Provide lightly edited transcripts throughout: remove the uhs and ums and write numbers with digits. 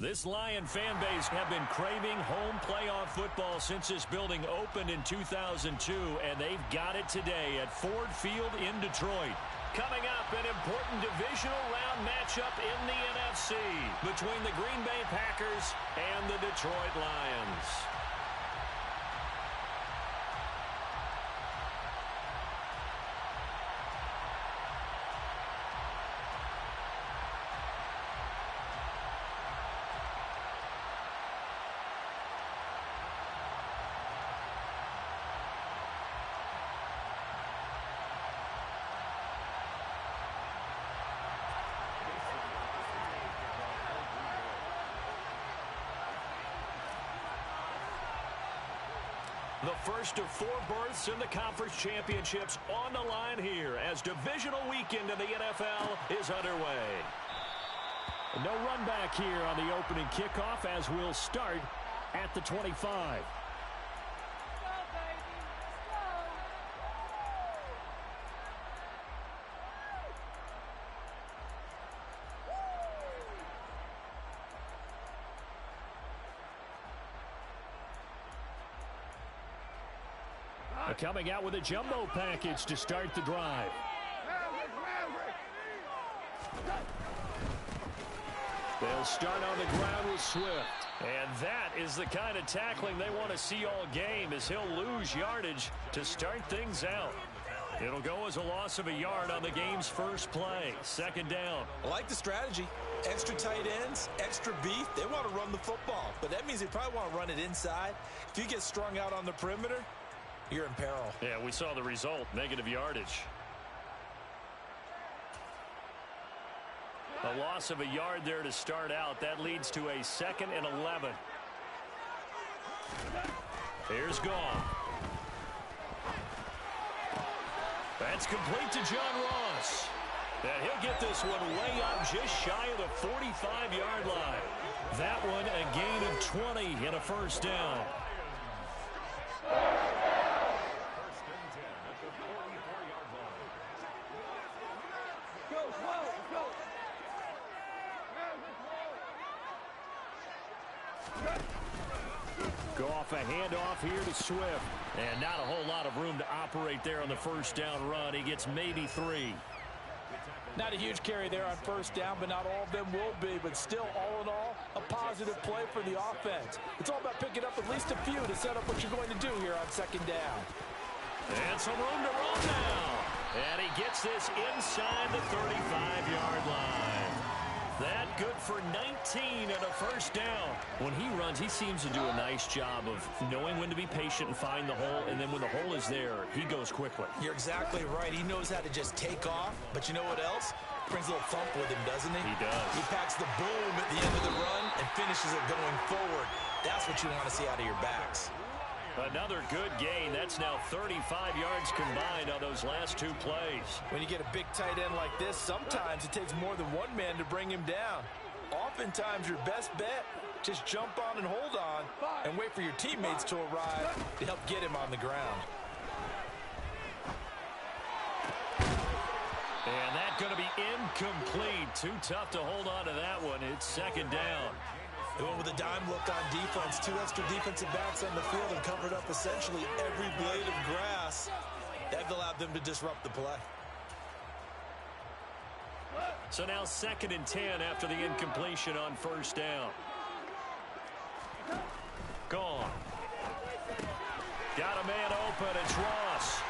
This Lion fan base have been craving home playoff football since this building opened in 2002, and they've got it today at Ford Field in Detroit. Coming up, an important divisional round matchup in the NFC between the Green Bay Packers and the Detroit Lions. The first of 4 berths in the conference championships on the line here as divisional weekend in the NFL is underway. No run back here on the opening kickoff as we'll start at the 25. Coming out with a jumbo package to start the drive. They'll start on the ground with Swift. And that is the kind of tackling they want to see all game as he'll lose yardage to start things out. It'll go as a loss of a yard on the game's first play. Second down. I like the strategy. Extra tight ends, extra beef. They want to run the football, but that means they probably want to run it inside. If you get strung out on the perimeter, you're in peril. Yeah, we saw the result, negative yardage. A loss of a yard there to start out. That leads to a 2nd and 11. Here's Goff. That's complete to John Ross. And he'll get this one way up just shy of the 45-yard line. That one a gain of 20 and a first down. Goff a handoff here to Swift. And not a whole lot of room to operate there on the first down run. He gets maybe 3. Not a huge carry there on first down, but not all of them will be. But still, all in all, a positive play for the offense. It's all about picking up at least a few to set up what you're going to do here on second down. And some room to run now. And he gets this inside the 35-yard line. That good for 19 and a first down. When he runs, he seems to do a nice job of knowing when to be patient and find the hole, and then when the hole is there, he goes quickly. You're exactly right. He knows how to just take off, but you know what else? Brings a little thump with him, doesn't he? He does. He packs the boom at the end of the run and finishes it going forward. That's what you want to see out of your backs. Another good gain. That's now 35 yards combined on those last 2 plays. When you get a big tight end like this, sometimes it takes more than one man to bring him down. Oftentimes, your best bet, just jump on and hold on and wait for your teammates to arrive to help get him on the ground. And that's going to be incomplete. Too tough to hold on to that one. It's second down. They went with a dime look on defense. 2 extra defensive backs on the field and covered up essentially every blade of grass. That allowed them to disrupt the play. So now 2nd and 10 after the incompletion on first down. Gone. Got a man open. It's Ross.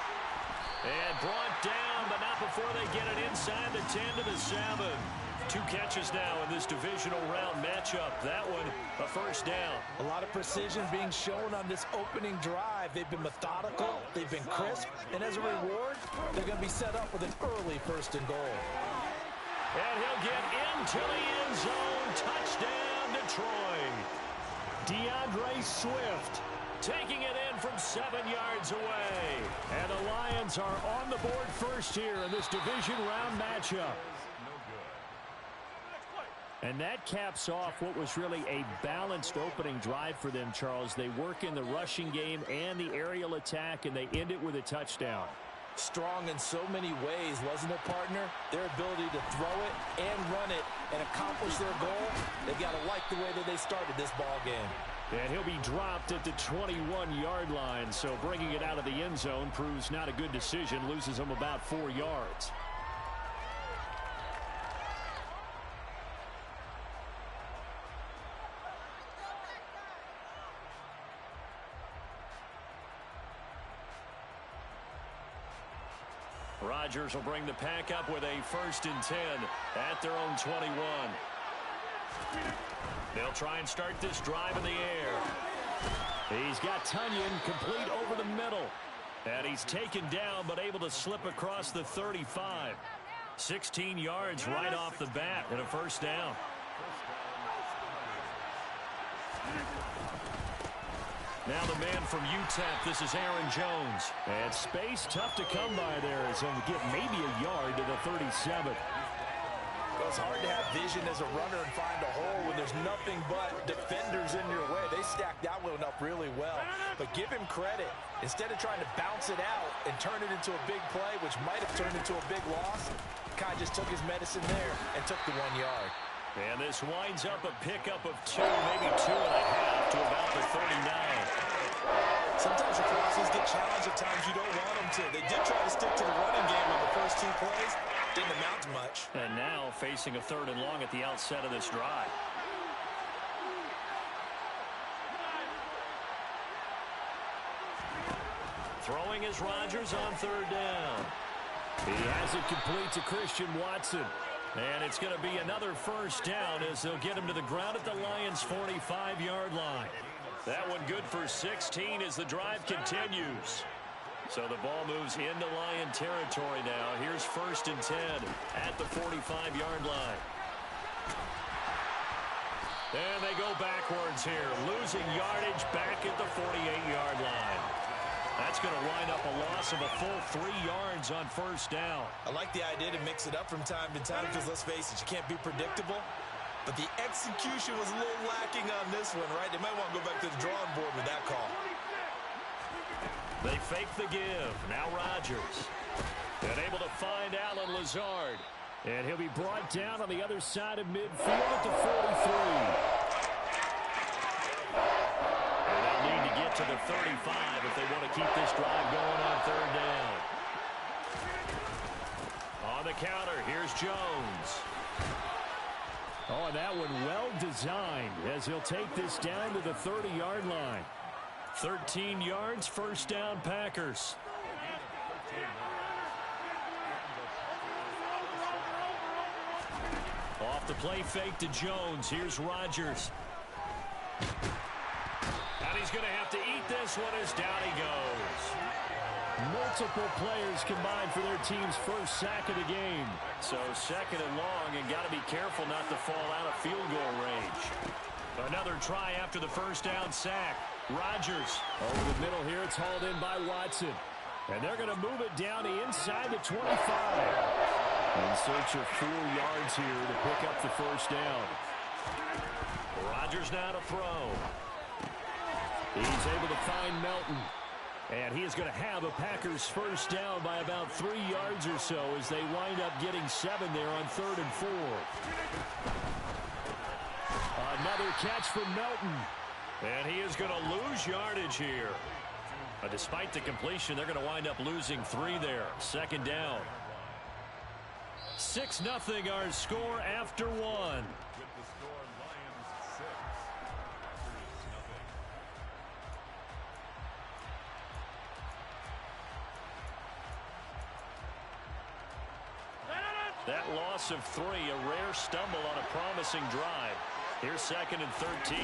And brought down, but not before they get it inside the 10 to the 7. 2 catches now in this divisional round matchup. That one, a first down. A lot of precision being shown on this opening drive. They've been methodical, they've been crisp, and as a reward, they're going to be set up with an early 1st and goal. And he'll get into the end zone. Touchdown, Detroit. DeAndre Swift taking it in from 7 yards away. And the Lions are on the board first here in this division round matchup. And that caps off what was really a balanced opening drive for them, Charles. They work in the rushing game and the aerial attack, and they end it with a touchdown. Strong in so many ways, wasn't it, partner? Their ability to throw it and run it and accomplish their goal, they've got to like the way that they started this ball game. And he'll be dropped at the 21-yard line, so bringing it out of the end zone proves not a good decision, loses him about 4 yards. Rodgers will bring the pack up with a 1st and 10 at their own 21. They'll try and start this drive in the air. He's got Tonyan complete over the middle. And he's taken down but able to slip across the 35. 16 yards right off the bat and a 1st down. Now the man from UTEP, this is Aaron Jones. And space tough to come by there as he'll get maybe a yard to the 37. Well, it's hard to have vision as a runner and find a hole when there's nothing but defenders in your way. They stacked that one up really well. But give him credit. Instead of trying to bounce it out and turn it into a big play, which might have turned into a big loss, Kai just took his medicine there and took the 1 yard. And this winds up a pickup of 2, maybe 2.5 to about the 39. Sometimes your crosses get challenged at times you don't want them to. They did try to stick to the running game on the first 2 plays. Didn't amount to much. And now facing a 3rd and long at the outset of this drive. Throwing is Rodgers on 3rd down. He has it complete to Christian Watson. And it's going to be another 1st down as they'll get him to the ground at the Lions' 45-yard line. That one good for 16 as the drive continues. So the ball moves into Lion territory now. Here's 1st and 10 at the 45-yard line. And they go backwards here, losing yardage back at the 48-yard line. That's going to wind up a loss of a full 3 yards on 1st down. I like the idea to mix it up from time to time because, let's face it, you can't be predictable. But the execution was a little lacking on this one, right? They might want to go back to the drawing board with that call. They fake the give. Now Rodgers. And able to find Allen Lazard. And he'll be brought down on the other side of midfield at the 43. And they'll need to get to the 35 if they want to keep this drive going on 3rd down. On the counter, here's Jones. Oh, and that one well designed as he'll take this down to the 30-yard line. 13 yards, 1st down Packers. Off the play fake to Jones. Here's Rodgers. And he's going to have to eat this one as down he goes. Multiple players combined for their team's 1st sack of the game. So 2nd and long, and got to be careful not to fall out of field goal range. Another try after the 1st down sack. Rodgers over the middle here. It's hauled in by Watson. And they're going to move it down to inside the 25. In search of 4 yards here to pick up the 1st down. Rodgers now to throw. He's able to find Melton. And he is going to have a Packers 1st down by about 3 yards or so as they wind up getting 7 there on 3rd and 4. Another catch from Melton. And he is going to lose yardage here. Despite the completion, they're going to wind up losing 3 there. 2nd down. 6-0 our score after 1. That loss of 3, a rare stumble on a promising drive. Here's 2nd and 13.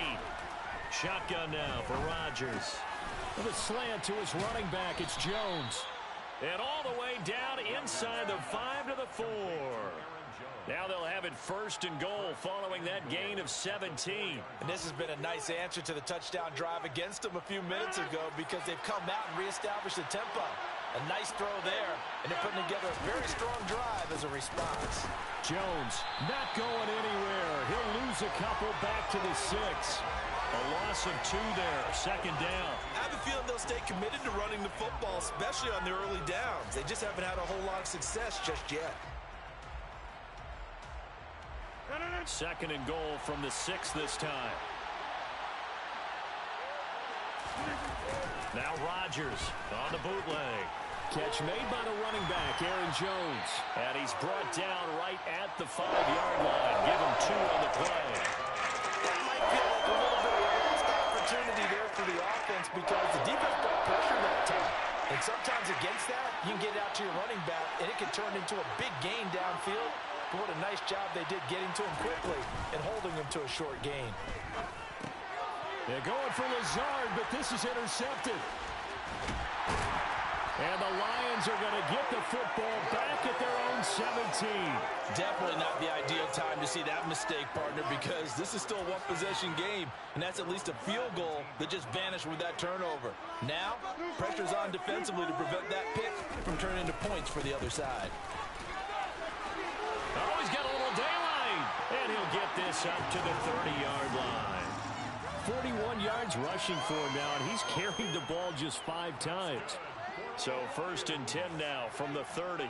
Shotgun now for Rodgers. With a slant to his running back, it's Jones. And all the way down inside the 5 to the 4. Now they'll have it 1st and goal following that gain of 17. And this has been a nice answer to the touchdown drive against them a few minutes ago because they've come out and reestablished the tempo. A nice throw there, and they're putting together a very strong drive as a response. Jones not going anywhere. He'll lose a couple back to the 6. A loss of 2 there, 2nd down. I have a feeling they'll stay committed to running the football, especially on the early downs. They just haven't had a whole lot of success just yet. Second and goal from the 6 this time. Now Rodgers on the bootleg. Catch made by the running back, Aaron Jones. And he's brought down right at the 5-yard line. Give him 2 on the play. That might feel like a little bit of a lost opportunity there for the offense because the defense brought pressure that time. And sometimes against that, you can get it out to your running back, and it can turn into a big gain downfield. But what a nice job they did getting to him quickly and holding him to a short gain. They're going for Lazard, but this is intercepted. And the Lions are going to get the football back at their own 17. Definitely not the ideal time to see that mistake, partner, because this is still a one-possession game, and that's at least a field goal that just vanished with that turnover. Now, pressure's on defensively to prevent that pick from turning into points for the other side. Oh, he's got a little daylight, and he'll get this up to the 30-yard line. 41 yards rushing for him now, and he's carried the ball just 5 times. So 1st and 10 now from the 30.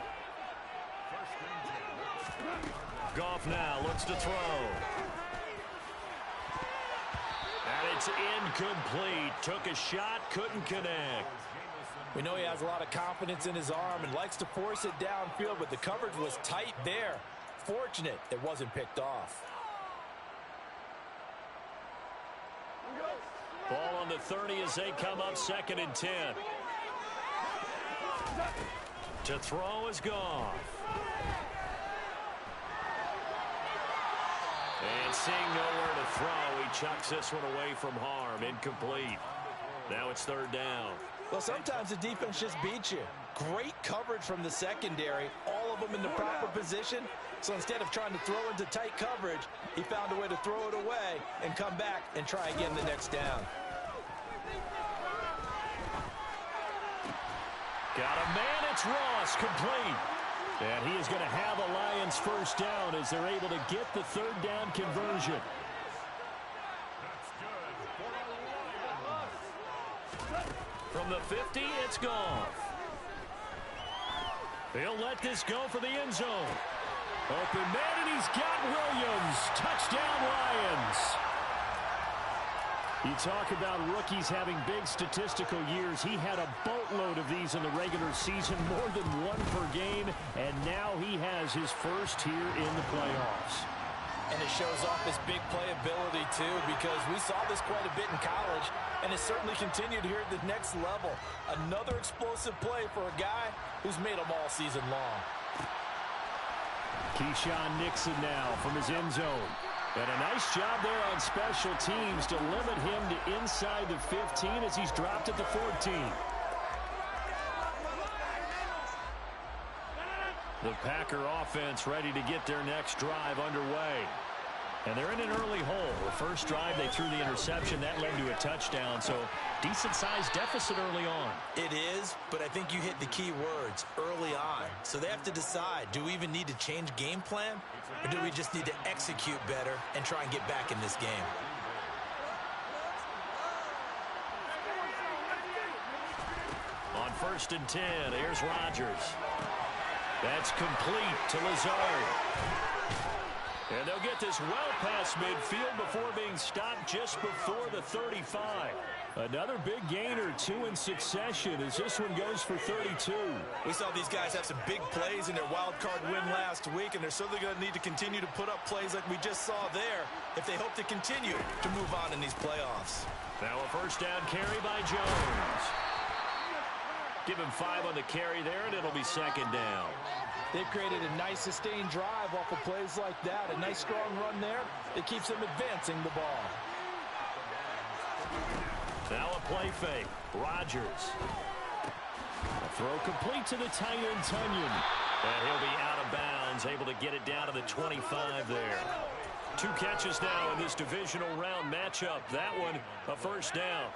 Goff now looks to throw. And it's incomplete. Took a shot, couldn't connect. We know he has a lot of confidence in his arm and likes to force it downfield, but the coverage was tight there. Fortunate it wasn't picked off. Ball on the 30 as they come up 2nd and 10. To throw is Goff. And seeing nowhere to throw, he chucks this one away from harm. Incomplete. Now it's 3rd down. Well, sometimes the defense just beats you. Great coverage from the secondary, all of them in the proper position. So instead of trying to throw into tight coverage, he found a way to throw it away and come back and try again the next down. Got a man, it's Ross, complete. And he is going to have a Lions 1st down as they're able to get the 3rd down conversion. From the 50, it's Goff. He'll let this go for the end zone. Open man, and he's got Williams. Touchdown, Lions. You talk about rookies having big statistical years. He had a boatload of these in the regular season, more than 1 per game, and now he has his first here in the playoffs. And it shows off his big playability, too, because we saw this quite a bit in college, and it's certainly continued here at the next level. Another explosive play for a guy who's made them all season long. Keyshawn Nixon now from his end zone. And a nice job there on special teams to limit him to inside the 15 as he's dropped at the 14. The Packer offense ready to get their next drive underway. And they're in an early hole. The first drive, they threw the interception. That led to a touchdown, so decent-sized deficit early on. It is, but I think you hit the key words, early on. So they have to decide, do we even need to change game plan, or do we just need to execute better and try and get back in this game? On 1st and 10, here's Rodgers. That's complete to Lazard. And they'll get this well past midfield before being stopped just before the 35. Another big gain or 2 in succession as this one goes for 32. We saw these guys have some big plays in their wild card win last week, and they're certainly going to need to continue to put up plays like we just saw there if they hope to continue to move on in these playoffs. Now a 1st down carry by Jones. Give him 5 on the carry there, and it'll be 2nd down. They've created a nice sustained drive off of plays like that. A nice strong run there. It keeps them advancing the ball. Now a play fake. Rodgers. A throw complete to the tight end, Tunyon. And he'll be out of bounds, able to get it down to the 25 there. 2 catches now in this divisional round matchup. That one, a 1st down.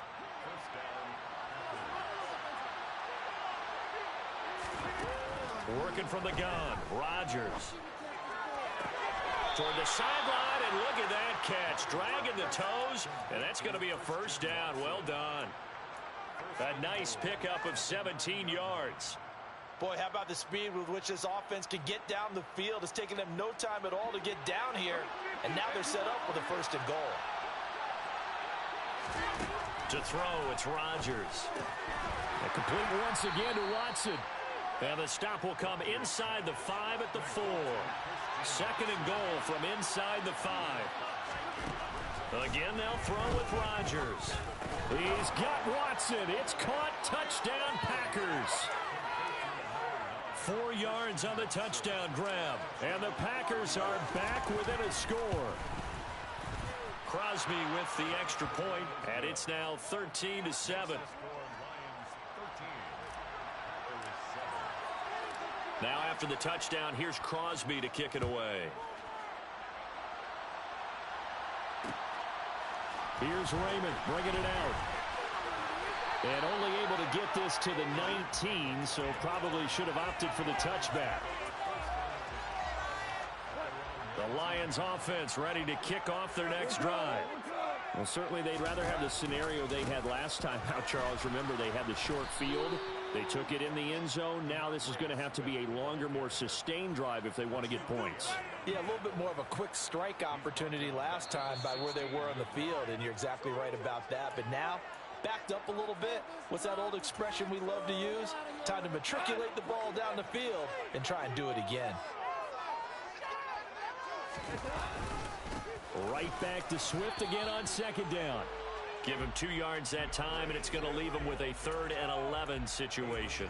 Working from the gun, Rodgers. Toward the sideline, and look at that catch. Dragging the toes, and that's going to be a 1st down. Well done. A nice pickup of 17 yards. Boy, how about the speed with which this offense can get down the field? It's taken them no time at all to get down here, and now they're set up with a 1st and goal. To throw, it's Rodgers. A complete once again to Watson. And the stop will come inside the 5 at the 4. 2nd and goal from inside the 5. Again, they'll throw with Rodgers. He's got Watson. It's caught. Touchdown, Packers. 4 yards on the touchdown grab. And the Packers are back within a score. Crosby with the extra point, and it's now 13-7. Now after the touchdown, here's Crosby to kick it away. Here's Raymond bringing it out. And only able to get this to the 19, so probably should have opted for the touchback. The Lions offense ready to kick off their next drive. Well, certainly they'd rather have the scenario they had last time out, Charles. Remember, they had the short field. They took it in the end zone. Now this is going to have to be a longer, more sustained drive if they want to get points. Yeah, a little bit more of a quick strike opportunity last time by where they were on the field, and you're exactly right about that. But now, backed up a little bit. What's that old expression we love to use? Time to matriculate the ball down the field and try and do it again. Right back to Swift again on 2nd down. Give him 2 yards that time, and it's going to leave him with a 3rd and 11 situation.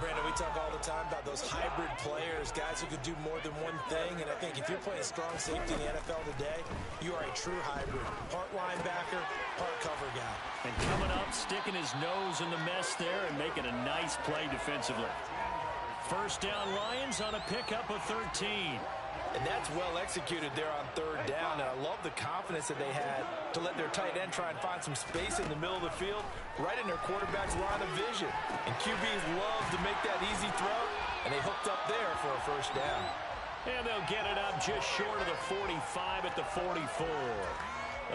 Brandon, we talk all the time about those hybrid players, guys who could do more than one thing. And I think if you're playing strong safety in the NFL today, you are a true hybrid. Part linebacker, part cover guy. And coming up, sticking his nose in the mess there and making a nice play defensively. 1st down Lions on a pickup of 13. And that's well executed there on 3rd down. And I love the confidence that they had to let their tight end try and find some space in the middle of the field, right in their quarterback's line of vision. And QBs love to make that easy throw, and they hooked up there for a 1st down. And they'll get it up just short of the 45 at the 44.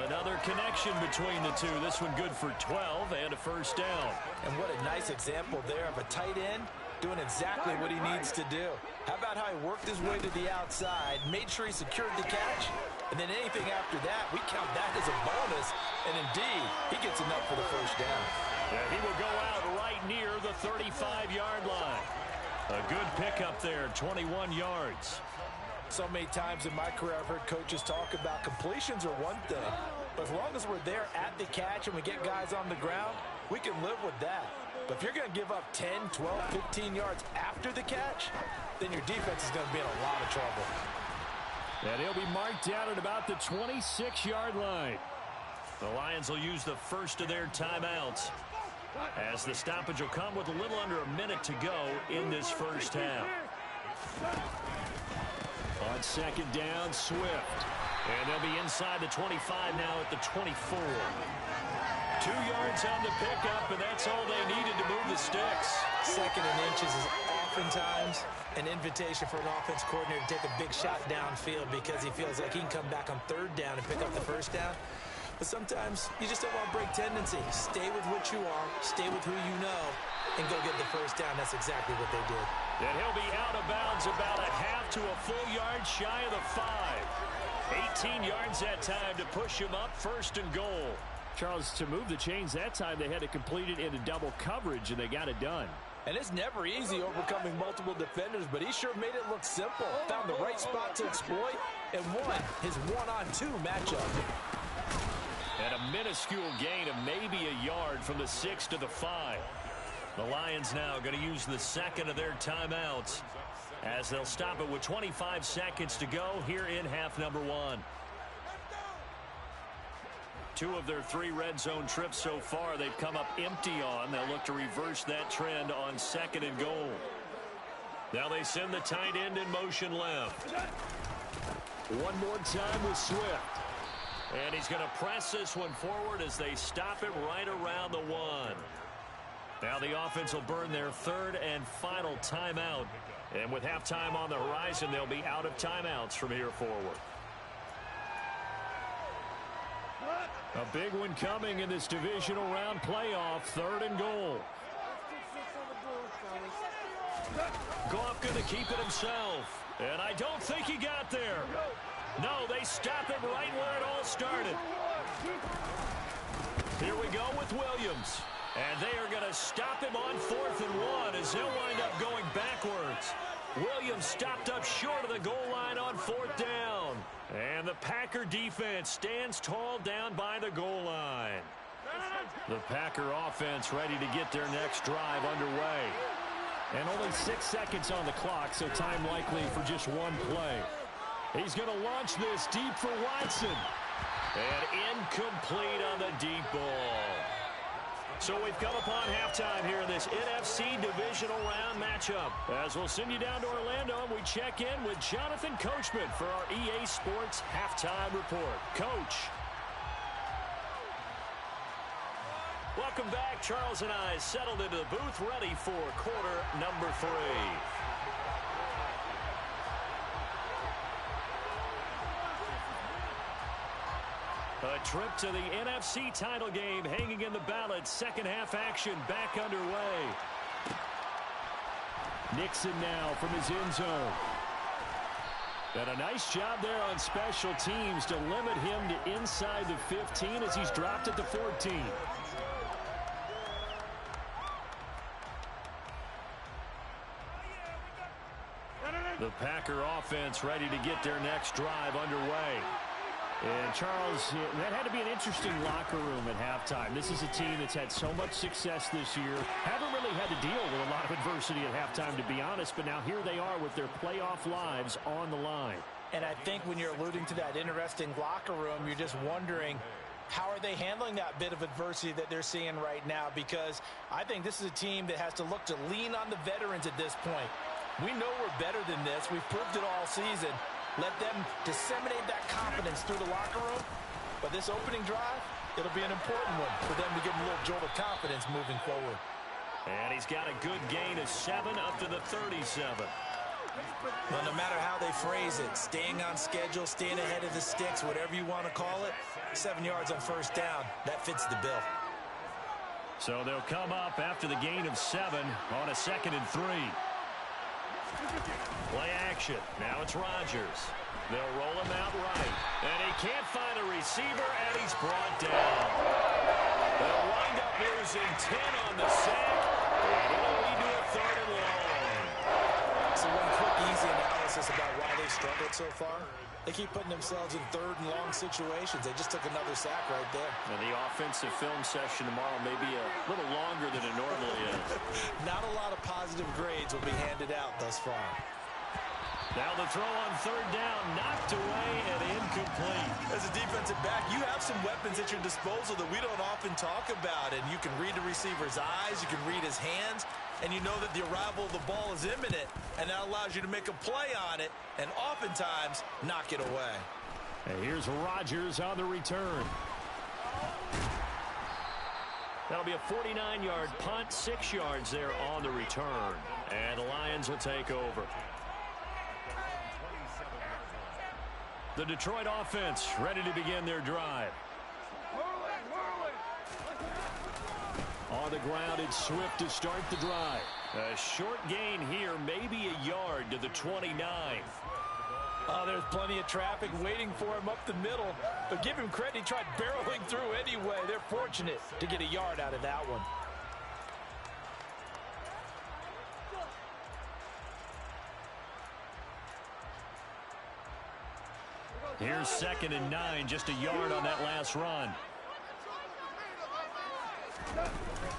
Another connection between the two. This one good for 12 and a 1st down. And what a nice example there of a tight end doing exactly what he needs to do. How about how he worked his way to the outside, made sure he secured the catch, and then anything after that, we count that as a bonus. And indeed, he gets enough for the 1st down. And he will go out right near the 35-yard line. A good pickup there, 21 yards. So many times in my career, I've heard coaches talk about completions are one thing, but as long as we're there at the catch and we get guys on the ground, we can live with that. But if you're going to give up 10, 12, 15 yards after the catch, then your defense is going to be in a lot of trouble. And he'll be marked down at about the 26-yard line. The Lions will use the first of their timeouts, as the stoppage will come with a little under a minute to go in this 1st half. On 2nd down, Swift. And they'll be inside the 25 now at the 24. 2 yards on the pickup, and that's all they needed to move the sticks. 2nd and inches is oftentimes an invitation for an offense coordinator to take a big shot downfield because he feels like he can come back on 3rd down and pick up the 1st down. But sometimes you just don't want to break tendency. Stay with what you are, stay with who you know, and go get the 1st down. That's exactly what they did. And he'll be out of bounds about a half to a full yard shy of the 5. 18 yards that time to push him up 1st and goal. Charles, to move the chains that time, they had to complete it into double coverage, and they got it done. And it's never easy overcoming multiple defenders, but he sure made it look simple. Found the right spot to exploit and won his 1-on-2 matchup. And a minuscule gain of maybe a yard from the 6 to the 5. The Lions now going to use the 2nd of their timeouts, as they'll stop it with 25 seconds to go here in half number 1. 2 of their 3 red zone trips so far they've come up empty on. They'll look to reverse that trend on 2nd and goal. Now they send the tight end in motion left. One more time with Swift. And he's going to press this one forward as they stop it right around the 1. Now the offense will burn their 3rd and final timeout. And with halftime on the horizon, they'll be out of timeouts from here forward. A big one coming in this divisional round playoff, 3rd and goal. Goff going to keep it himself. And I don't think he got there. No, they stop him right where it all started. Here we go with Williams. And they are going to stop him on 4th and 1 as they'll wind up going backwards. Williams stopped up short of the goal line on 4th down. And the Packer defense stands tall down by the goal line. The Packer offense ready to get their next drive underway. And only 6 seconds on the clock, so time likely for just one play. He's going to launch this deep for Watson. And incomplete on the deep ball. So we've come upon halftime here in this NFC Divisional Round matchup. As we'll send you down to Orlando, and we check in with Jonathan Coachman for our EA Sports Halftime Report. Coach. Welcome back. Charles and I settled into the booth, ready for quarter number 3. A trip to the NFC title game hanging in the balance. Second half action back underway. Nixon now from his end zone. And a nice job there on special teams to limit him to inside the 15 as he's dropped at the 14. The Packer offense ready to get their next drive underway. And, Charles, that had to be an interesting locker room at halftime. This is a team that's had so much success this year. Haven't really had to deal with a lot of adversity at halftime, to be honest. But now here they are with their playoff lives on the line. And I think when you're alluding to that interesting locker room, you're just wondering, how are they handling that bit of adversity that they're seeing right now? Because I think this is a team that has to look to lean on the veterans at this point. We know we're better than this. We've proved it all season. Let them disseminate that confidence through the locker room. But this opening drive, it'll be an important one for them to give them a little jolt of confidence moving forward. And he's got a good gain of 7 up to the 37. Well, no matter how they phrase it, staying on schedule, staying ahead of the sticks, whatever you want to call it, 7 yards on first down, that fits the bill. So they'll come up after the gain of 7 on a 2nd and 3. Play action. Now it's Rodgers. They'll roll him out right. And he can't find a receiver, and he's brought down. They'll wind up losing 10 on the sack. And it'll lead to a 3rd and long. So one quick, easy analysis about why they've struggled so far. They keep putting themselves in 3rd and long situations. They just took another sack right there. And the offensive film session tomorrow may be a little longer than it normally is. Not a lot of positive grades will be handed out thus far. Now the throw on 3rd down, knocked away and incomplete. As a defensive back, you have some weapons at your disposal that we don't often talk about. And you can read the receiver's eyes, you can read his hands, and you know that the arrival of the ball is imminent. And that allows you to make a play on it and oftentimes knock it away. And here's Rodgers on the return. That'll be a 49-yard punt, 6 yards there on the return. And the Lions will take over. The Detroit offense ready to begin their drive. On the ground, it's Swift to start the drive. A short gain here, maybe a yard to the 29. Oh, there's plenty of traffic waiting for him up the middle. But give him credit, he tried barreling through anyway. They're fortunate to get a yard out of that one. Here's 2nd and 9, just a yard on that last run.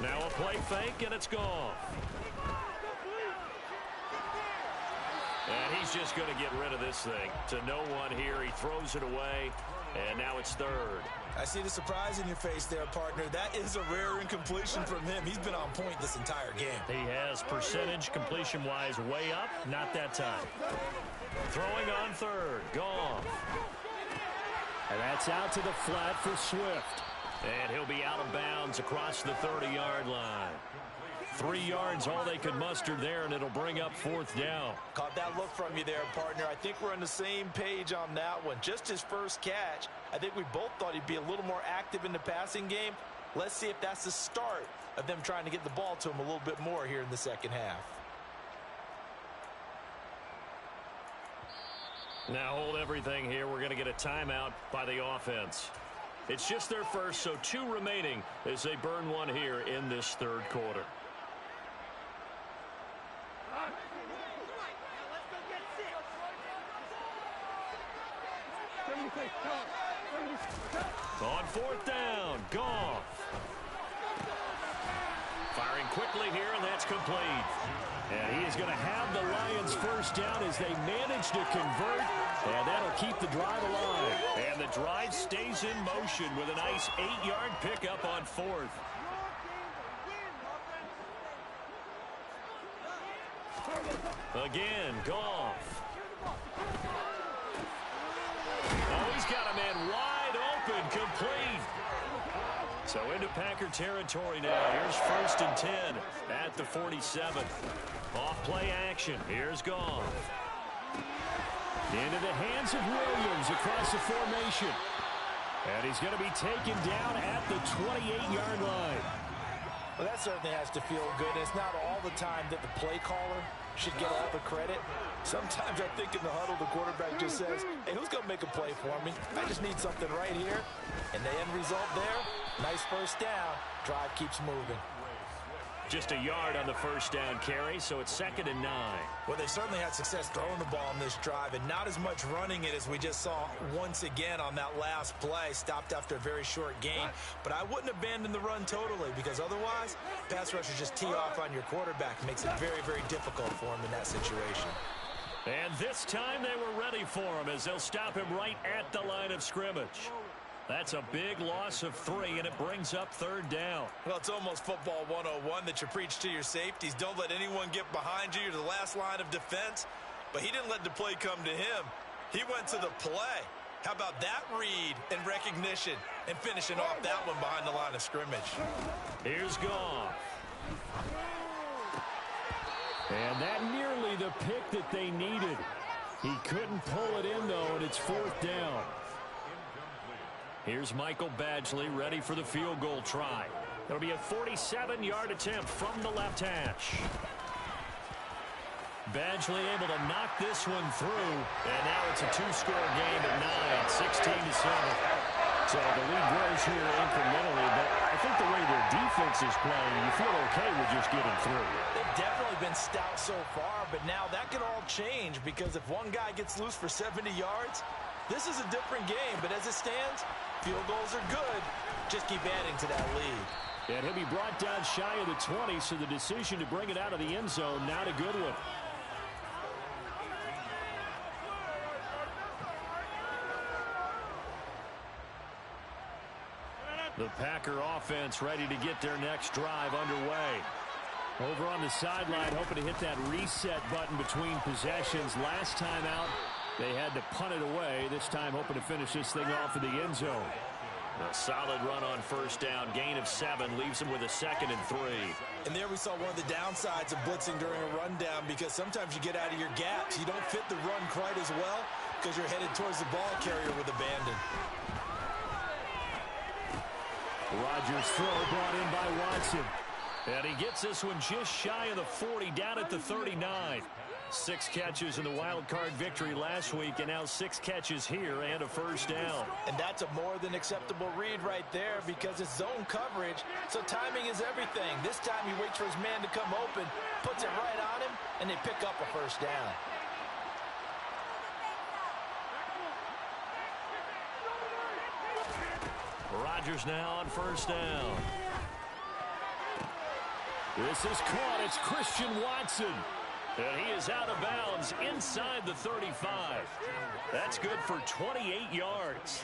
Now a play fake, and it's gone. And he's just going to get rid of this thing. To no one here, he throws it away, and now it's 3rd. I see the surprise in your face there, partner. That is a rare incompletion from him. He's been on point this entire game. He has percentage completion-wise way up, not that time. Throwing on 3rd, gone. And that's out to the flat for Swift. And he'll be out of bounds across the 30-yard line. 3 yards, all they could muster there, and it'll bring up 4th down. Caught that look from you there, partner. I think we're on the same page on that one. Just his first catch. I think we both thought he'd be a little more active in the passing game. Let's see if that's the start of them trying to get the ball to him a little bit more here in the second half. Now hold everything here. We're going to get a timeout by the offense. It's just their first, so 2 remaining as they burn one here in this 3rd quarter. On 4th down, Goff. Firing quickly here, and that's complete. And he is going to have the Lions first down as they manage to convert, and that'll keep the drive alive. And the drive stays in motion with a nice 8-yard pickup on 4th. Again, Goff. Oh, he's got a man wide open, complete. So into Packer territory now. Here's 1st and 10 at the 47. Off play action. Here's Goff. Into the hands of Williams across the formation. And he's going to be taken down at the 28-yard line. Well, that certainly has to feel good. It's not all the time that the play caller should get all the credit. Sometimes I think in the huddle, the quarterback just says, hey, who's going to make a play for me? I just need something right here. And the end result there, nice first down. Drive keeps moving. Just a yard on the first down carry, so it's 2nd and 9. Well, they certainly had success throwing the ball on this drive, and not as much running it as we just saw once again on that last play. Stopped after a very short gain. But I wouldn't abandon the run totally, because otherwise, pass rushers just tee off on your quarterback. It makes it very, very difficult for him in that situation. And this time they were ready for him as they'll stop him right at the line of scrimmage. That's a big loss of 3, and it brings up 3rd down. Well, it's almost football 101 that you preach to your safeties. Don't let anyone get behind you. You're the last line of defense. But he didn't let the play come to him. He went to the play. How about that read and recognition and finishing off that one behind the line of scrimmage? Here's Goff. And that nearly the pick that they needed. He couldn't pull it in, though, and it's 4th down. Here's Michael Badgley ready for the field goal try. It'll be a 47-yard attempt from the left hash. Badgley able to knock this one through, and now it's a 2-score game at 9, 16-7. So the lead grows here incrementally, but I think the way their defense is playing, you feel okay with just getting through. They've definitely been stout so far, but now that could all change because if one guy gets loose for 70 yards, this is a different game. But as it stands, field goals are good. Just keep adding to that lead. And he'll be brought down shy of the 20, so the decision to bring it out of the end zone, not a good one. The Packer offense ready to get their next drive underway. Over on the sideline, hoping to hit that reset button between possessions. Last time out, they had to punt it away. This time hoping to finish this thing off in the end zone. A solid run on first down. Gain of 7 leaves them with a 2nd and 3. And there we saw one of the downsides of blitzing during a rundown because sometimes you get out of your gaps. You don't fit the run quite as well because you're headed towards the ball carrier with abandon. Rodgers' throw brought in by Watson. And he gets this one just shy of the 40, down at the 39. 6 catches in the wild card victory last week, and now 6 catches here and a first down. And that's a more than acceptable read right there because it's zone coverage, so timing is everything. This time he waits for his man to come open, puts it right on him, and they pick up a first down. Rodgers now on first down. This is caught. It's Christian Watson. And he is out of bounds inside the 35. That's good for 28 yards.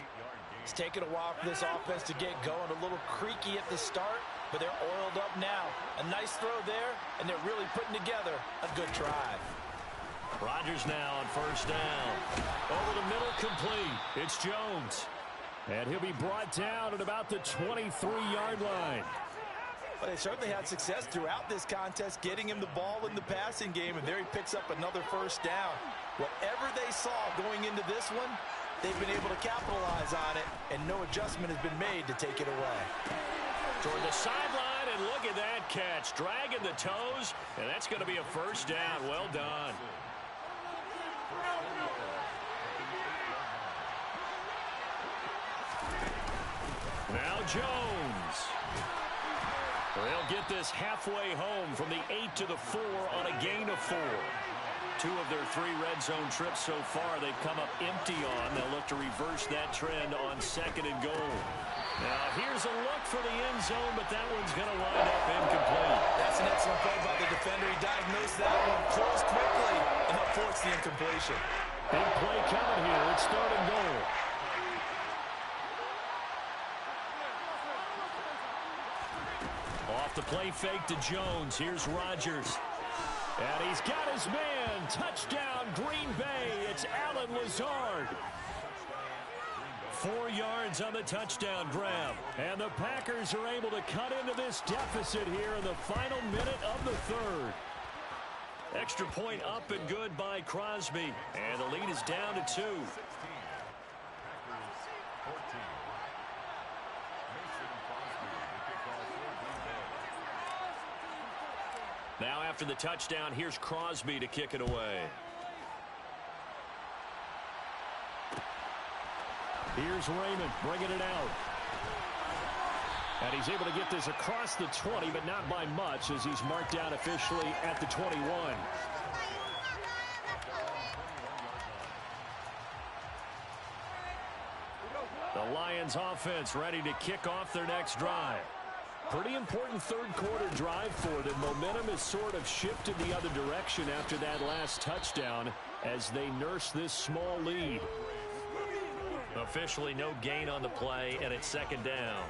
It's taken a while for this offense to get going. A little creaky at the start, but they're oiled up now. A nice throw there, and they're really putting together a good drive. Rodgers now on first down. Over the middle, complete. It's Jones. And he'll be brought down at about the 23-yard line. Well, they certainly had success throughout this contest, getting him the ball in the passing game, and there he picks up another first down. Whatever they saw going into this one, they've been able to capitalize on it, and no adjustment has been made to take it away. Toward the sideline, and look at that catch. Dragging the toes, and that's going to be a first down. Well done. Now Jones. They'll get this halfway home from the 8 to the 4 on a gain of 4. 2 of their 3 red zone trips so far they've come up empty on. They'll look to reverse that trend on 2nd and goal. Now here's a look for the end zone, but that one's going to wind up incomplete. That's an excellent play by the defender. He diagnosed that one, closed quickly, and helped force the incompletion. Big play coming here. It's 3rd and goal. Off the play fake to Jones. Here's Rodgers. And he's got his man. Touchdown, Green Bay. It's Allen Lazard. 4 yards on the touchdown grab. And the Packers are able to cut into this deficit here in the final minute of the 3rd. Extra point up and good by Crosby. And the lead is down to 2. Now after the touchdown, here's Crosby to kick it away. Here's Raymond bringing it out. And he's able to get this across the 20, but not by much as he's marked down officially at the 21. The Lions offense ready to kick off their next drive. Pretty important 3rd quarter drive for them. Momentum has sort of shifted the other direction after that last touchdown as they nurse this small lead. Officially no gain on the play, and it's 2nd down.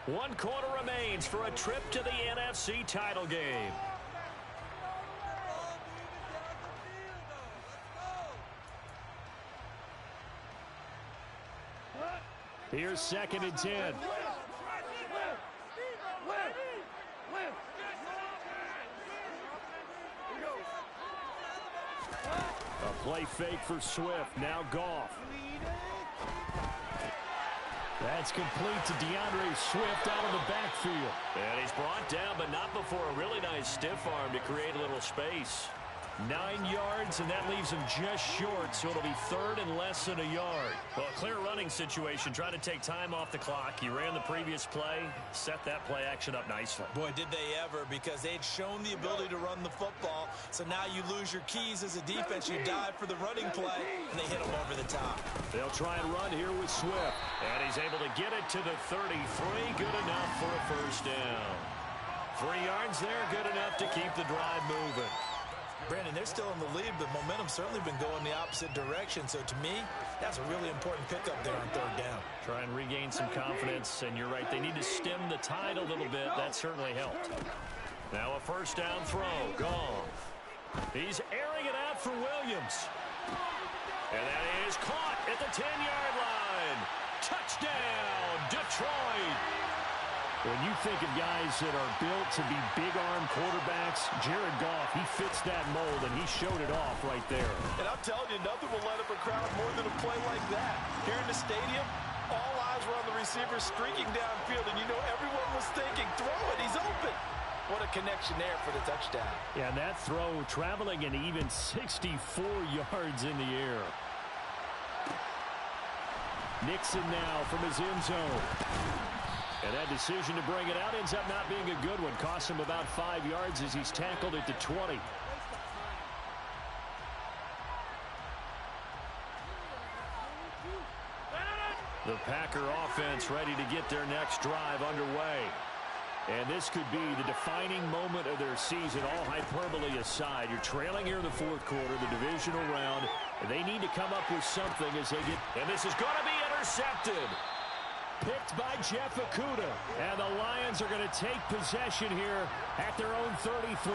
One quarter remains for a trip to the NFC title game. Here's 2nd and 10. A play fake for Swift. Now Goff. That's complete to DeAndre Swift out of the backfield. And he's brought down, but not before a really nice stiff arm to create a little space. 9 yards, and that leaves him just short, so it'll be 3rd and less than a yard. Well, a clear running situation. Try to take time off the clock. He ran the previous play, set that play action up nicely. Boy, did they ever, because they'd shown the ability to run the football. So now you lose your keys as a defense. You dive for the running play, and they hit him over the top. They'll try and run here with Swift. And he's able to get it to the 33. Good enough for a first down. 3 yards there, good enough to keep the drive moving. Brandon, they're still in the lead, but momentum's certainly been going the opposite direction. So to me, that's a really important pickup there on 3rd down. Try and regain some confidence, and you're right, they need to stem the tide a little bit. That certainly helped. Now a first down throw. Goff. He's airing it out for Williams. And that is caught at the 10-yard line. Touchdown, Detroit. When you think of guys that are built to be big-arm quarterbacks, Jared Goff, he fits that mold, and he showed it off right there. And I'm telling you, nothing will light up a crowd more than a play like that. Here in the stadium, all eyes were on the receiver streaking downfield, and you know everyone was thinking, throw it, he's open. What a connection there for the touchdown. Yeah, and that throw traveling an even 64 yards in the air. Nixon now from his end zone. And that decision to bring it out ends up not being a good one. Costs him about 5 yards as he's tackled at the 20. The Packer offense ready to get their next drive underway. And this could be the defining moment of their season, all hyperbole aside. You're trailing here in the 4th quarter, the divisional round, and they need to come up with something as they get... And this is going to be intercepted. Picked by Jeff Okudah. And the Lions are going to take possession here at their own 33.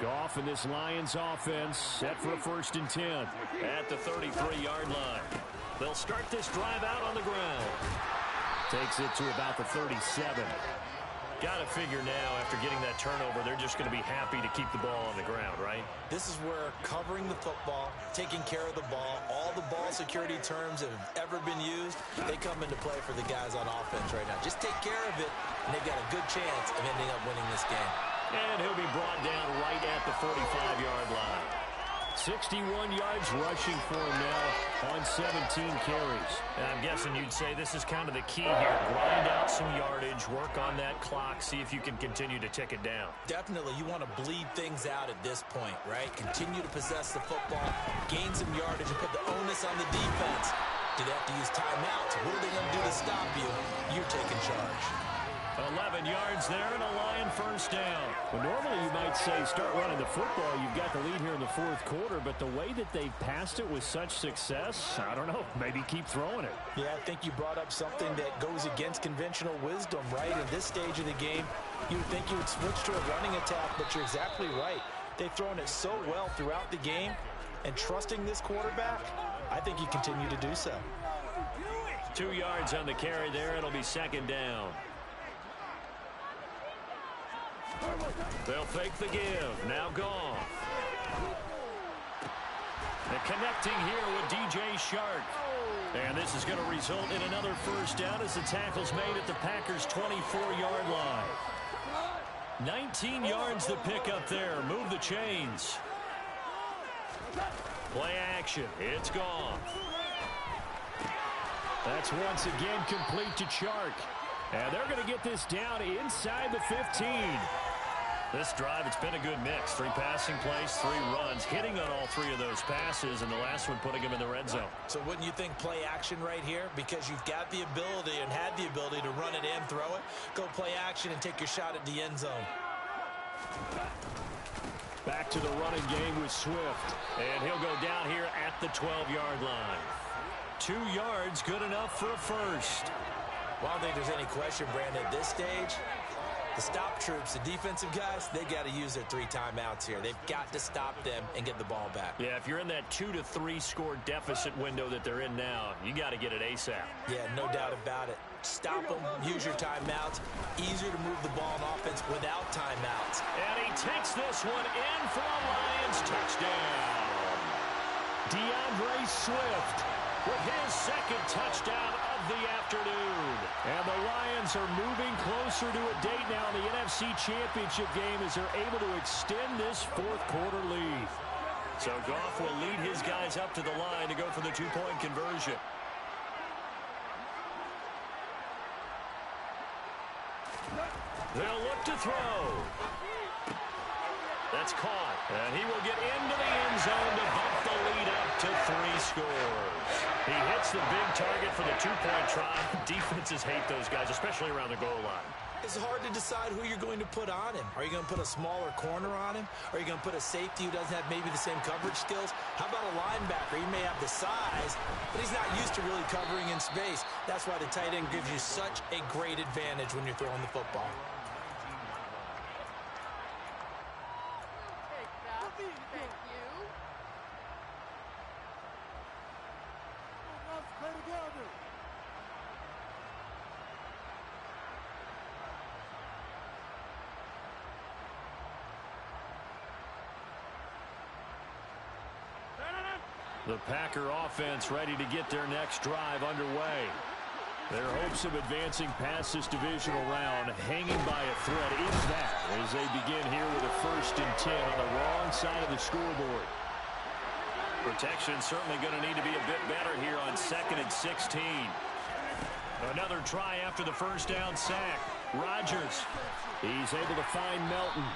Goff and this Lions offense set for a 1st and 10 at the 33-yard line. They'll start this drive out on the ground. Takes it to about the 37. Got to figure now, after getting that turnover, they're just going to be happy to keep the ball on the ground, right? This is where covering the football, taking care of the ball, all the ball security terms that have ever been used, they come into play for the guys on offense right now. Just take care of it, and they've got a good chance of ending up winning this game. And he'll be brought down right at the 45-yard line. 61 yards rushing for him now on 17 carries. And I'm guessing you'd say this is kind of the key here. Grind out some yardage, work on that clock, see if you can continue to tick it down. Definitely, you want to bleed things out at this point, right? Continue to possess the football, gain some yardage, and put the onus on the defense. Do they have to use timeouts? What are they going to do to stop you? You're taking charge. 11 yards there and a Lion 1st down. Well, normally you might say start running the football. You've got the lead here in the 4th quarter, but the way that they've passed it with such success, I don't know, maybe keep throwing it. Yeah, I think you brought up something that goes against conventional wisdom, right? At this stage of the game, you would think you would switch to a running attack, but you're exactly right. They've thrown it so well throughout the game, and trusting this quarterback, I think you continue to do so. 2 yards on the carry there. It'll be 2nd down. They'll fake the give. Now Goff. They're connecting here with DJ Chark. And this is going to result in another 1st down as the tackle's made at the Packers' 24-yard line. 19 yards to pick up there. Move the chains. Play action. It's Goff. That's once again complete to Chark. And they're going to get this down inside the 15. This drive, it's been a good mix. 3 passing plays, 3 runs, hitting on all 3 of those passes, and the last one putting him in the red zone. So wouldn't you think play action right here? Because you've got the ability and had the ability to run it and throw it. Go play action and take your shot at the end zone. Back to the running game with Swift. And he'll go down here at the 12-yard line. 2 yards, good enough for a 1st. Well, I don't think there's any question, Brandon, at this stage. The stop troops, the defensive guys, they got to use their 3 timeouts here. They've got to stop them and get the ball back. Yeah, if you're in that 2 to 3 score deficit window that they're in now, you got to get it ASAP. Yeah, no doubt about it. Stop them, use your timeouts. Easier to move the ball on offense without timeouts. And he takes this one in for a Lions touchdown. DeAndre Swift with his 2nd touchdown of the afternoon. And the Lions are moving closer to a date now in the NFC Championship game as they're able to extend this 4th quarter lead. So Goff will lead his guys up to the line to go for the 2-point conversion. They'll look to throw. That's caught. And he will get into the end zone to bump the lead up to 3 scores. He hits the big target for the 2-point try. Defenses hate those guys, especially around the goal line. It's hard to decide who you're going to put on him. Are you going to put a smaller corner on him? Are you going to put a safety who doesn't have maybe the same coverage skills? How about a linebacker? He may have the size, but he's not used to really covering in space. That's why the tight end gives you such a great advantage when you're throwing the football. The Packer offense ready to get their next drive underway. Their hopes of advancing past this divisional round hanging by a thread, if that, as they begin here with a 1st and 10 on the wrong side of the scoreboard. Protection certainly going to need to be a bit better here on 2nd and 16. Another try after the 1st down sack. Rodgers, he's able to find Melton.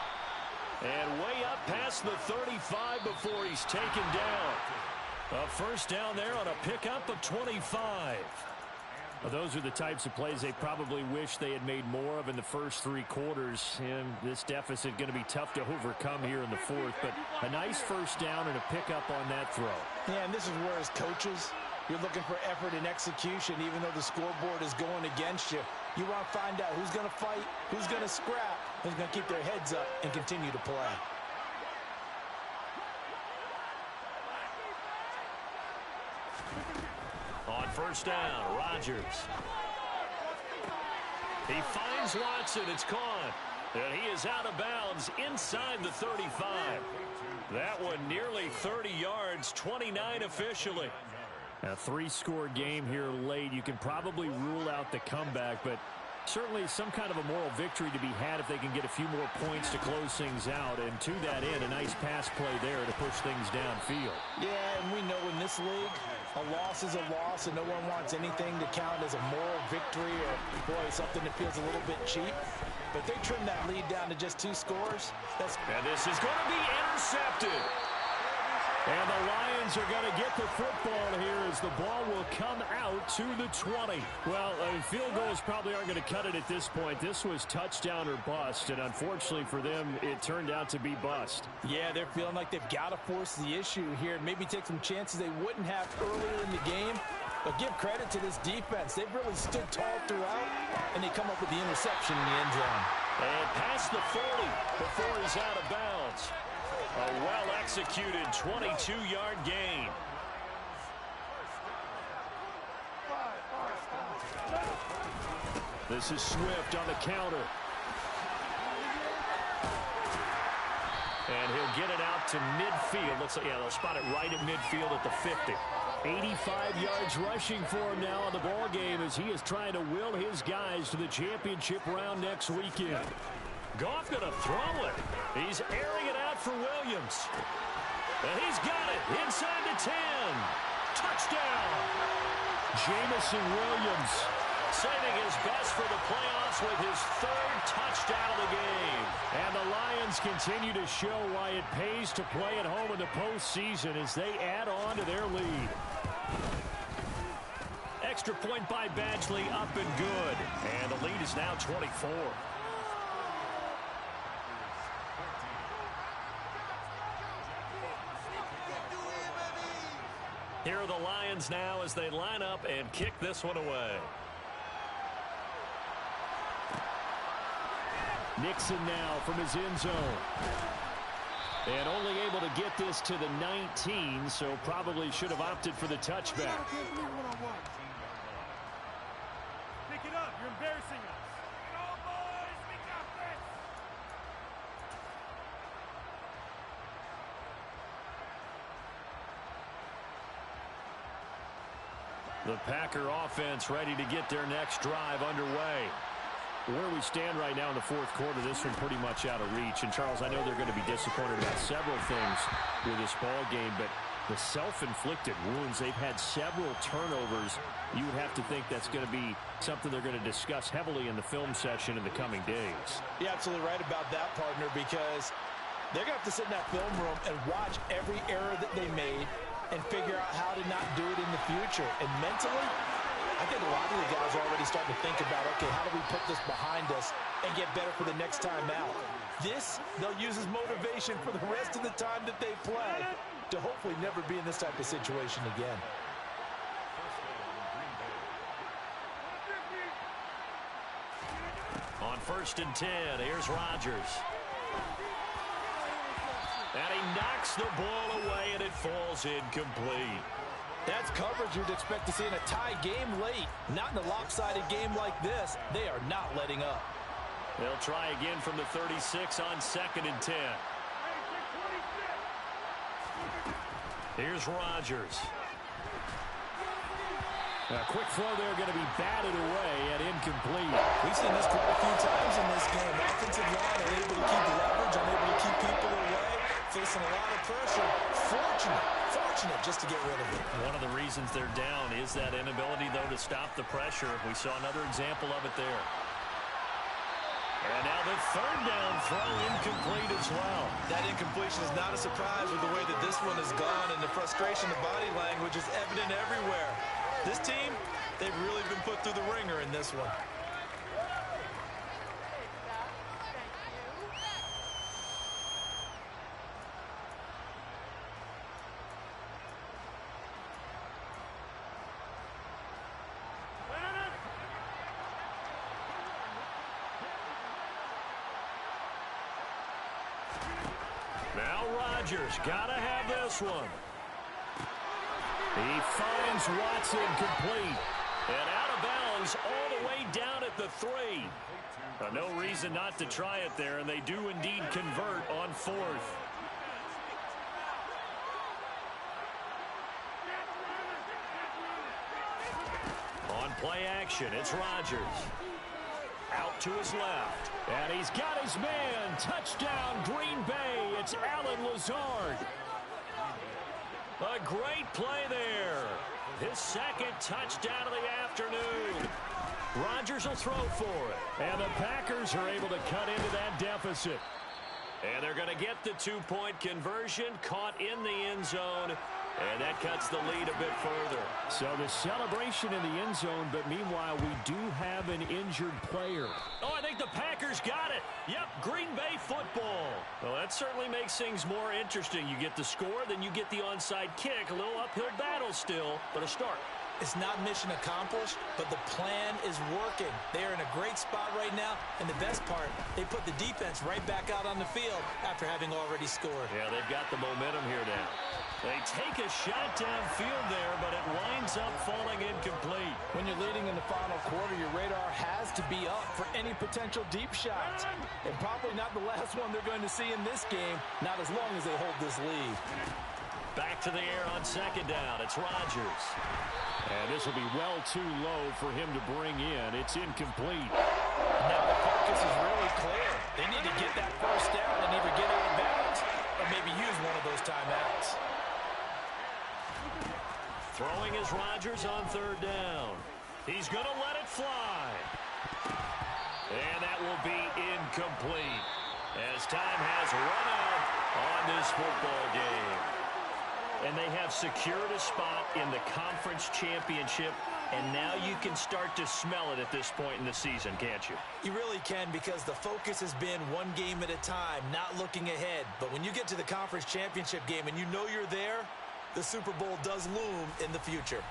And way up past the 35 before he's taken down. A 1st down there on a pickup of 25. Well, those are the types of plays they probably wish they had made more of in the first 3 quarters. And this deficit going to be tough to overcome here in the 4th. But a nice 1st down and a pickup on that throw. Yeah, and this is where as coaches, you're looking for effort and execution even though the scoreboard is going against you. You want to find out who's going to fight, who's going to scrap, who's going to keep their heads up and continue to play. first down. Rodgers. He finds Watson. It's caught. And he is out of bounds inside the 35. That one nearly 30 yards, 29 officially. A three-score game here late. You can probably rule out the comeback, but certainly some kind of a moral victory to be had if they can get a few more points to close things out. And to that end, a nice pass play there to push things downfield. Yeah, and we know in this league, a loss is a loss, and no one wants anything to count as a moral victory or, boy, something that feels a little bit cheap. But they trim that lead down to just 2 scores. And this is going to be intercepted. And the Lions are going to get the football here as the ball will come out to the 20. Well, field goals probably aren't going to cut it at this point. This was touchdown or bust, and unfortunately for them, it turned out to be bust. Yeah, they're feeling like they've got to force the issue here. Maybe take some chances they wouldn't have earlier in the game. But give credit to this defense. They've really stood tall throughout, and they come up with the interception in the end zone. And past the 40 before he's out of bounds. A well-executed 22-yard gain. This is Swift on the counter. And he'll get it out to midfield. Looks like, yeah, they'll spot it right at midfield at the 50. 85 yards rushing for him now on the ball game as he is trying to will his guys to the championship round next weekend. Goff going to throw it. He's airing it out for Williams. And he's got it inside the 10. Touchdown. Jamison Williams saving his best for the playoffs with his 3rd touchdown of the game. And the Lions continue to show why it pays to play at home in the postseason as they add on to their lead. Extra point by Badgley, up and good. And the lead is now 24. Here are the Lions now as they line up and kick this one away. Nixon now from his end zone. And only able to get this to the 19, so probably should have opted for the touchback. Pick it up. You're embarrassing us. Go, boys. We got this. The Packer offense ready to get their next drive underway. Where we stand right now in the 4th quarter, this one pretty much out of reach. And, Charles, I know they're going to be disappointed about several things with this ball game, but the self-inflicted wounds, they've had several turnovers. You would have to think that's going to be something they're going to discuss heavily in the film session in the coming days. You're absolutely right about that, partner, because they're going to have to sit in that film room and watch every error that they made and figure out how to not do it in the future. And mentally, I think a lot of the guys are already starting to think about, okay, how do we put this behind us and get better for the next time out? This, they'll use as motivation for the rest of the time that they play to hopefully never be in this type of situation again. On 1st and 10, here's Rodgers. And he knocks the ball away, and it falls incomplete. That's coverage you'd expect to see in a tie game late. Not in a lopsided game like this. They are not letting up. They'll try again from the 36 on 2nd and 10. Here's Rodgers. A quick throw there going to be batted away and incomplete. We've seen this quite a few times in this game. Offensive line unable to keep leverage, unable to keep people away, facing a lot of pressure. Fortunate just to get rid of it. One of the reasons they're down is that inability, though, to stop the pressure. We saw another example of it there. And now the 3rd down throw incomplete as well. That incompletion is not a surprise with the way that this one has gone, and the frustration, the body language is evident everywhere. This team, they've really been put through the ringer in this one. Now Rodgers, gotta have this one. He finds Watson complete. And out of bounds all the way down at the 3. No reason not to try it there, and they do indeed convert on 4th. On play action, it's Rodgers. Out to his left. And he's got his man. Touchdown, Green Bay. It's Allen Lazard. A great play there. His second touchdown of the afternoon. Rodgers will throw for it. And the Packers are able to cut into that deficit. And they're going to get the 2-point conversion, caught in the end zone. And that cuts the lead a bit further. So the celebration in the end zone, but meanwhile, we do have an injured player. Oh, I think the Packers got it. Yep, Green Bay football. Well, that certainly makes things more interesting. You get the score, then you get the onside kick. A little uphill battle still, but a start. It's not mission accomplished, but the plan is working. They're in a great spot right now, and the best part, they put the defense right back out on the field after having already scored. Yeah, they've got the momentum here now. They take a shot downfield there, but it winds up falling incomplete. When you're leading in the final quarter, your radar has to be up for any potential deep shots. And probably not the last one they're going to see in this game, not as long as they hold this lead. Back to the air on second down. It's Rodgers. And this will be well too low for him to bring in. It's incomplete. Now the focus is really clear. They need to get that first down and either get out of bounds or maybe use one of those timeouts. Throwing is Rodgers on third down. He's going to let it fly. And that will be incomplete as time has run out on this football game. And they have secured a spot in the conference championship, and now you can start to smell it at this point in the season, can't you? You really can, because the focus has been one game at a time, not looking ahead. But when you get to the conference championship game and you know you're there, the Super Bowl does loom in the future.